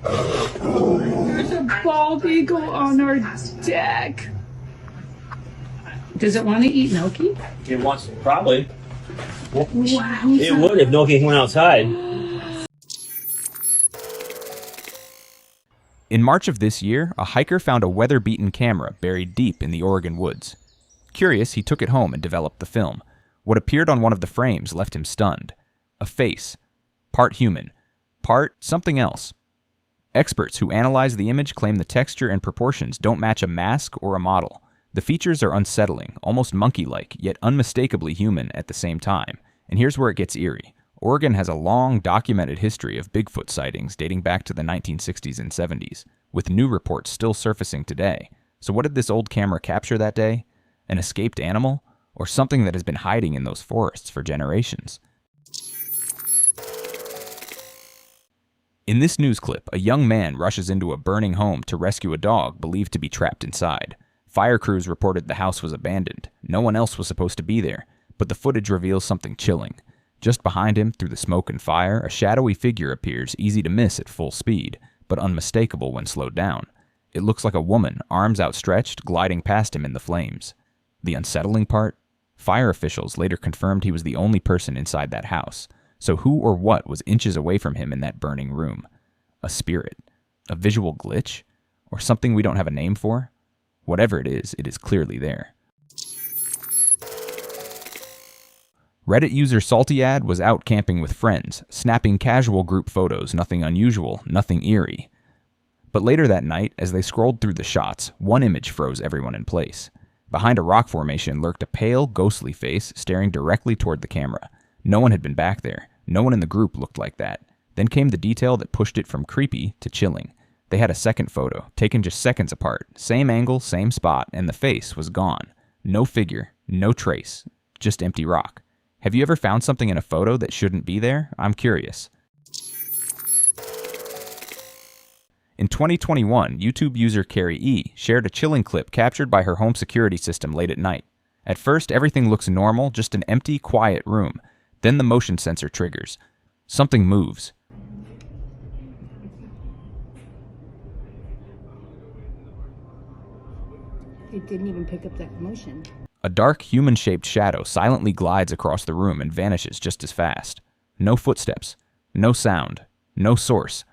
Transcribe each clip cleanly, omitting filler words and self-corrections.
There's a bald eagle on our deck. Does it want to eat Noki? It wants to, probably. Wow. It would if Noki went outside. In March of this year, a hiker found a weather-beaten camera buried deep in the Oregon woods. Curious, he took it home and developed the film. What appeared on one of the frames left him stunned. A face. Part human. Part something else. Experts who analyze the image claim the texture and proportions don't match a mask or a model. The features are unsettling, almost monkey-like, yet unmistakably human at the same time. And here's where it gets eerie. Oregon has a long, documented history of Bigfoot sightings dating back to the 1960s and 70s, with new reports still surfacing today. So what did this old camera capture that day? An escaped animal? Or something that has been hiding in those forests for generations? In this news clip, a young man rushes into a burning home to rescue a dog believed to be trapped inside. Fire crews reported the house was abandoned. No one else was supposed to be there, but the footage reveals something chilling. Just behind him, through the smoke and fire, a shadowy figure appears, easy to miss at full speed, but unmistakable when slowed down. It looks like a woman, arms outstretched, gliding past him in the flames. The unsettling part? Fire officials later confirmed he was the only person inside that house. So who or what was inches away from him in that burning room? A spirit? A visual glitch? Or something we don't have a name for? Whatever it is clearly there. Reddit user SaltyAd was out camping with friends, snapping casual group photos, nothing unusual, nothing eerie. But later that night, as they scrolled through the shots, one image froze everyone in place. Behind a rock formation lurked a pale, ghostly face staring directly toward the camera. No one had been back there. No one in the group looked like that. Then came the detail that pushed it from creepy to chilling. They had a second photo, taken just seconds apart, same angle, same spot, and the face was gone. No figure, no trace, just empty rock. Have you ever found something in a photo that shouldn't be there? I'm curious. In 2021, YouTube user Carrie E. shared a chilling clip captured by her home security system late at night. At first, everything looks normal, just an empty, quiet room. Then the motion sensor triggers. Something moves. It didn't even pick up that motion. A dark, human-shaped shadow silently glides across the room and vanishes just as fast. No footsteps. No sound. No source.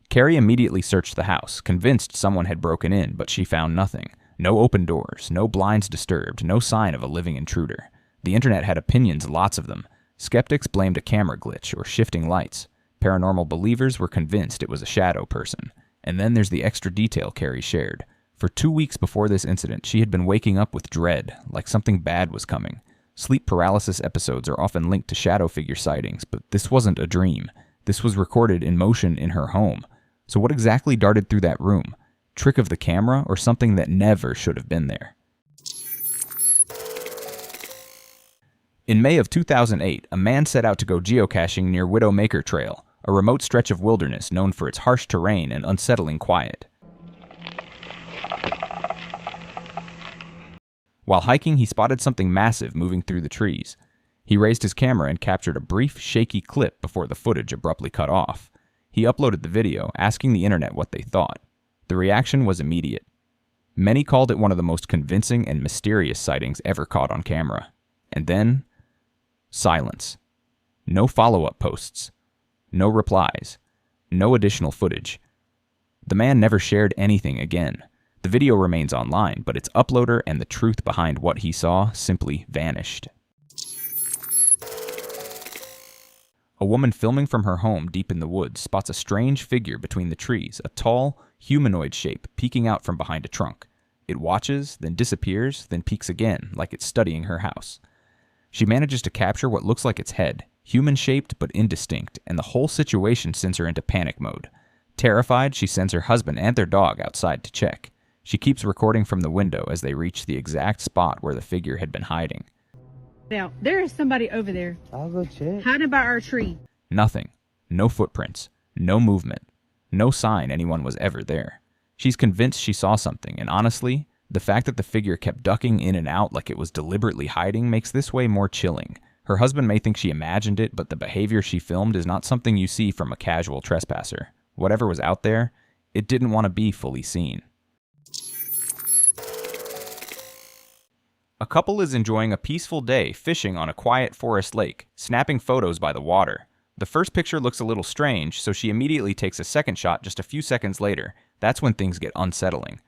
Carrie immediately searched the house, convinced someone had broken in, but she found nothing. No open doors, no blinds disturbed, no sign of a living intruder. The internet had opinions, lots of them. Skeptics blamed a camera glitch or shifting lights. Paranormal believers were convinced it was a shadow person. And then there's the extra detail Carrie shared. For 2 weeks before this incident, she had been waking up with dread, like something bad was coming. Sleep paralysis episodes are often linked to shadow figure sightings, but this wasn't a dream. This was recorded in motion in her home. So what exactly darted through that room? Trick of the camera or something that never should have been there? In May of 2008, a man set out to go geocaching near Widowmaker Trail, a remote stretch of wilderness known for its harsh terrain and unsettling quiet. While hiking, he spotted something massive moving through the trees. He raised his camera and captured a brief, shaky clip before the footage abruptly cut off. He uploaded the video, asking the internet what they thought. The reaction was immediate. Many called it one of the most convincing and mysterious sightings ever caught on camera. And then, silence. No follow-up posts. No replies. No additional footage. The man never shared anything again. The video remains online, but its uploader and the truth behind what he saw simply vanished. A woman filming from her home deep in the woods spots a strange figure between the trees, a tall, humanoid shape peeking out from behind a trunk. It watches, then disappears, then peeks again, like it's studying her house. She manages to capture what looks like its head, human-shaped but indistinct, and the whole situation sends her into panic mode. Terrified, she sends her husband and their dog outside to check. She keeps recording from the window as they reach the exact spot where the figure had been hiding. Now, there is somebody over there. I'll go check. Hiding by our tree. Nothing. No footprints. No movement. No sign anyone was ever there. She's convinced she saw something, and honestly, the fact that the figure kept ducking in and out like it was deliberately hiding makes this way more chilling. Her husband may think she imagined it, but the behavior she filmed is not something you see from a casual trespasser. whatever was out there, it didn't want to be fully seen. A couple is enjoying a peaceful day fishing on a quiet forest lake, snapping photos by the water. The first picture looks a little strange, so she immediately takes a second shot just a few seconds later. That's when things get unsettling.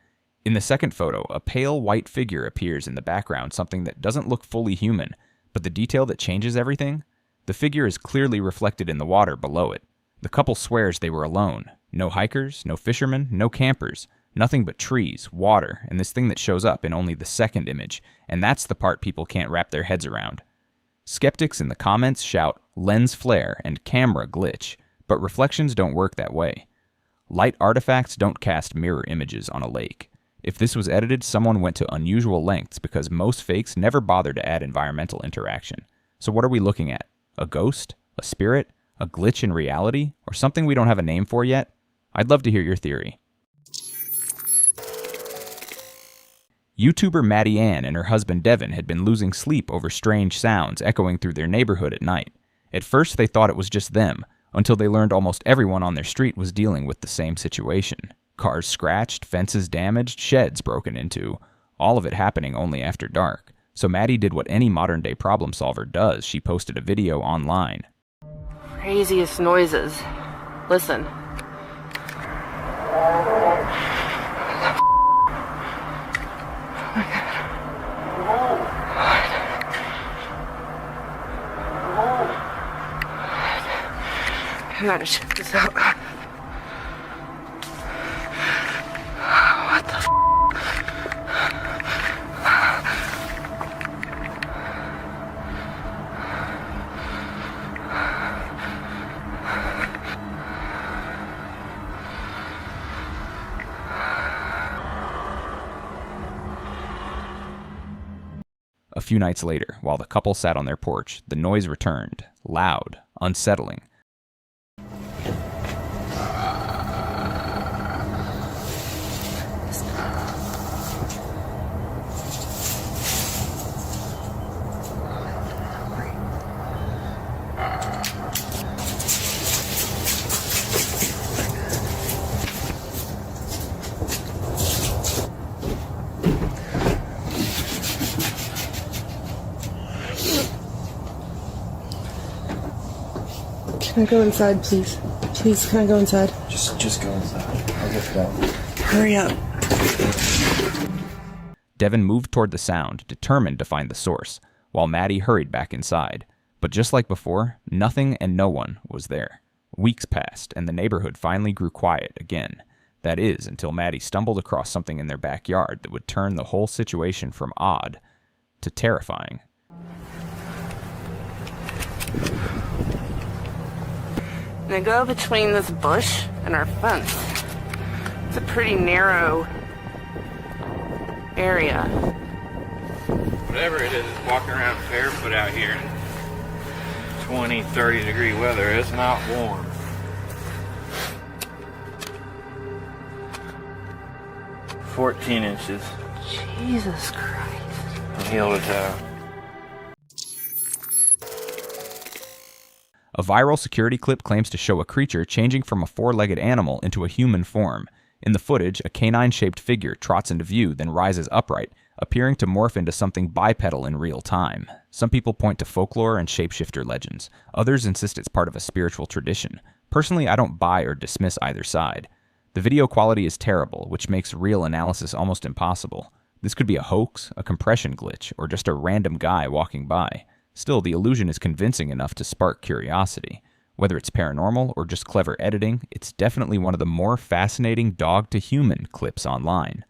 In the second photo, a pale white figure appears in the background, something that doesn't look fully human, but the detail that changes everything? The figure is clearly reflected in the water below it. The couple swears they were alone. No hikers, no fishermen, no campers. Nothing but trees, water, and this thing that shows up in only the second image, and that's the part people can't wrap their heads around. Skeptics in the comments shout lens flare and camera glitch, but reflections don't work that way. Light artifacts don't cast mirror images on a lake. If this was edited, someone went to unusual lengths because most fakes never bother to add environmental interaction. So what are we looking at? A ghost? A spirit? A glitch in reality? Or something we don't have a name for yet? I'd love to hear your theory. YouTuber Maddie Ann and her husband Devin had been losing sleep over strange sounds echoing through their neighborhood at night. At first they thought it was just them, until they learned almost everyone on their street was dealing with the same situation. Cars scratched, fences damaged, sheds broken into, all of it happening only after dark. So Maddie did what any modern-day problem solver does. She posted a video online. Craziest noises. Listen. I gotta check this out. What the f? A few nights later, while the couple sat on their porch, the noise returned, loud, unsettling. Can I go inside, please? Please, can I go inside? Just go inside. I'll get down. Hurry up. Devin moved toward the sound, determined to find the source, while Maddie hurried back inside. But just like before, nothing and no one was there. Weeks passed, and the neighborhood finally grew quiet again. That is, until Maddie stumbled across something in their backyard that would turn the whole situation from odd to terrifying. And I go between this bush and our fence. It's a pretty narrow area. Whatever it is, it's walking around barefoot out here in 20, 30 degree weather. It's not warm. "14 inches. Jesus Christ. I heeled it out. A viral security clip claims to show a creature changing from a four-legged animal into a human form. In the footage, a canine-shaped figure trots into view, then rises upright, appearing to morph into something bipedal in real time. Some people point to folklore and shapeshifter legends. Others insist it's part of a spiritual tradition. Personally, I don't buy or dismiss either side. The video quality is terrible, which makes real analysis almost impossible. This could be a hoax, a compression glitch, or just a random guy walking by. Still, the illusion is convincing enough to spark curiosity. Whether it's paranormal or just clever editing, it's definitely one of the more fascinating dog-to-human clips online.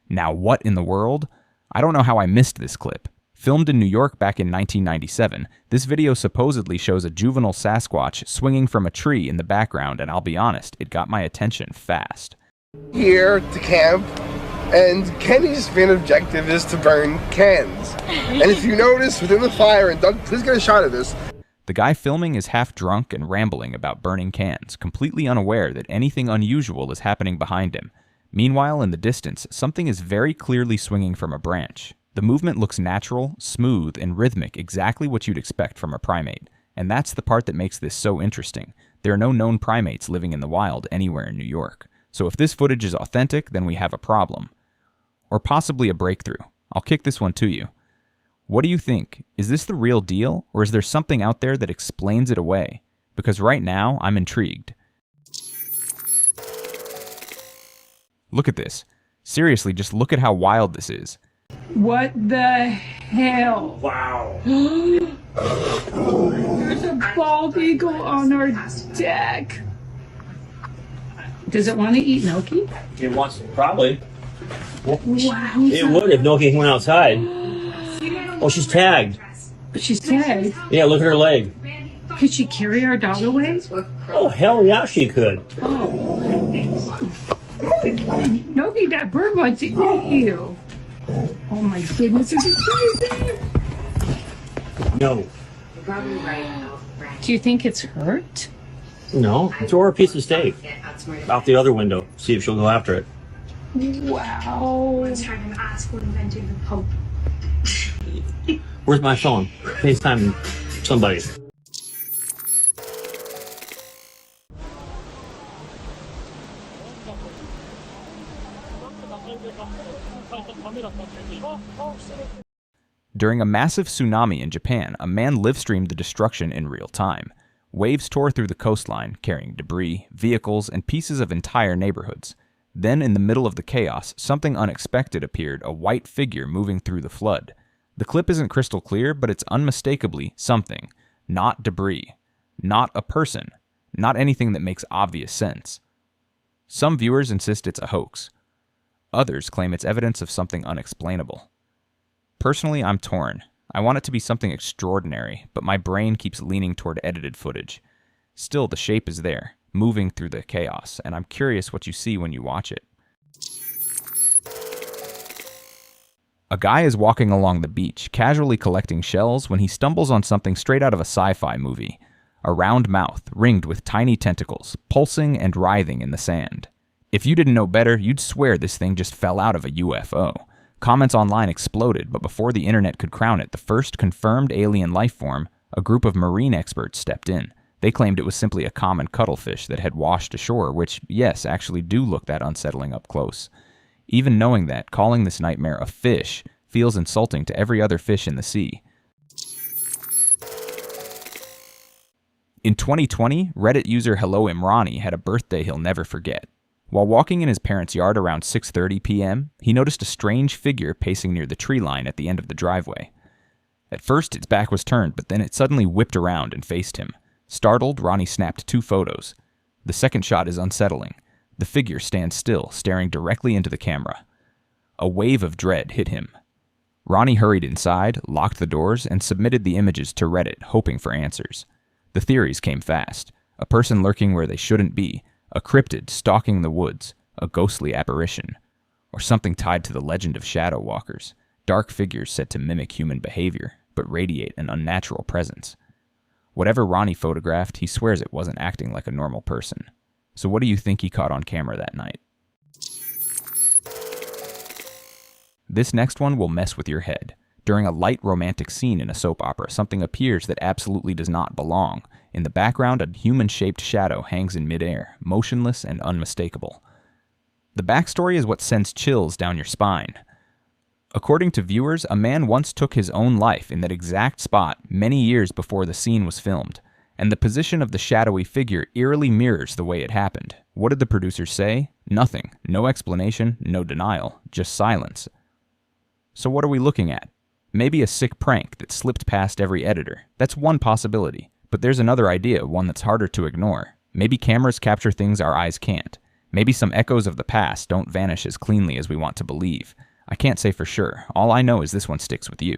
Now, what in the world? I don't know how I missed this clip. Filmed in New York back in 1997, this video supposedly shows a juvenile Sasquatch swinging from a tree in the background, and I'll be honest, it got my attention fast. Here to camp, and Kenny's main objective is to burn cans. And if you notice within the fire, and Doug, please get a shot of this. The guy filming is half drunk and rambling about burning cans, completely unaware that anything unusual is happening behind him. Meanwhile, in the distance, something is very clearly swinging from a branch. The movement looks natural, smooth, and rhythmic, exactly what you'd expect from a primate. And that's the part that makes this so interesting. There are no known primates living in the wild anywhere in New York. So if this footage is authentic, then we have a problem. Or possibly a breakthrough. I'll kick this one to you. What do you think? Is this the real deal, or is there something out there that explains it away? Because right now, I'm intrigued. Look at this. Seriously, just look at how wild this is. What the hell? Wow. There's a bald eagle on our deck. Does it want to eat Noki? It wants to, probably. Wow. It would if Noki went outside. Oh, she's tagged. She's tagged. Yeah, look at her leg. Could she carry our dog away? Oh, hell yeah, she could. Oh. Noki, that bird wants to eat you. Oh my goodness, this is crazy. No. Do you think it's hurt? No. Throw her a piece of steak out the other window. See if she'll go after it. Wow. Where's my phone? FaceTime somebody. During a massive tsunami in Japan, a man live-streamed the destruction in real time. Waves tore through the coastline, carrying debris, vehicles, and pieces of entire neighborhoods. Then, in the middle of the chaos, something unexpected appeared, a white figure moving through the flood. The clip isn't crystal clear, but it's unmistakably something. Not debris. Not a person. Not anything that makes obvious sense. Some viewers insist it's a hoax. Others claim it's evidence of something unexplainable. Personally, I'm torn. I want it to be something extraordinary, but my brain keeps leaning toward edited footage. Still, the shape is there, moving through the chaos, and I'm curious what you see when you watch it. A guy is walking along the beach, casually collecting shells, when he stumbles on something straight out of a sci-fi movie. A round mouth, ringed with tiny tentacles, pulsing and writhing in the sand. If you didn't know better, you'd swear this thing just fell out of a UFO. Comments online exploded, but before the internet could crown it the first confirmed alien life form, a group of marine experts stepped in. They claimed it was simply a common cuttlefish that had washed ashore, which, yes, actually do look that unsettling up close. Even knowing that, calling this nightmare a fish feels insulting to every other fish in the sea. In 2020, Reddit user Hello Imrani had a birthday he'll never forget. While walking in his parents' yard around 6:30 p.m., he noticed a strange figure pacing near the tree line at the end of the driveway. At first, its back was turned, but then it suddenly whipped around and faced him. Startled, Ronnie snapped 2 photos. The second shot is unsettling. The figure stands still, staring directly into the camera. A wave of dread hit him. Ronnie hurried inside, locked the doors, and submitted the images to Reddit, hoping for answers. The theories came fast. A person lurking where they shouldn't be, a cryptid stalking the woods, a ghostly apparition, or something tied to the legend of shadow walkers, dark figures said to mimic human behavior, but radiate an unnatural presence. Whatever Ronnie photographed, he swears it wasn't acting like a normal person. So what do you think he caught on camera that night? This next one will mess with your head. During a light romantic scene in a soap opera, something appears that absolutely does not belong. In the background, a human-shaped shadow hangs in midair, motionless and unmistakable. The backstory is what sends chills down your spine. According to viewers, a man once took his own life in that exact spot many years before the scene was filmed, and the position of the shadowy figure eerily mirrors the way it happened. What did the producers say? Nothing. No explanation, no denial, just silence. So what are we looking at? Maybe a sick prank that slipped past every editor. That's one possibility. But there's another idea, one that's harder to ignore. Maybe cameras capture things our eyes can't. Maybe some echoes of the past don't vanish as cleanly as we want to believe. I can't say for sure. All I know is this one sticks with you.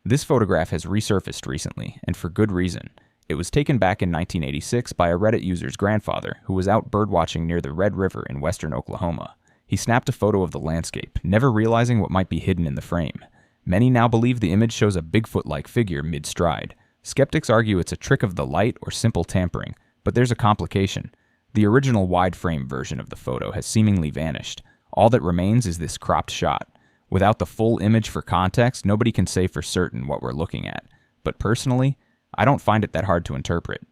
This photograph has resurfaced recently, and for good reason. It was taken back in 1986 by a Reddit user's grandfather who was out birdwatching near the Red River in western Oklahoma. He snapped a photo of the landscape, never realizing what might be hidden in the frame. Many now believe the image shows a Bigfoot-like figure mid-stride. Skeptics argue it's a trick of the light or simple tampering, but there's a complication. The original wide-frame version of the photo has seemingly vanished. All that remains is this cropped shot. Without the full image for context, nobody can say for certain what we're looking at. But personally, I don't find it that hard to interpret.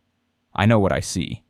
I know what I see.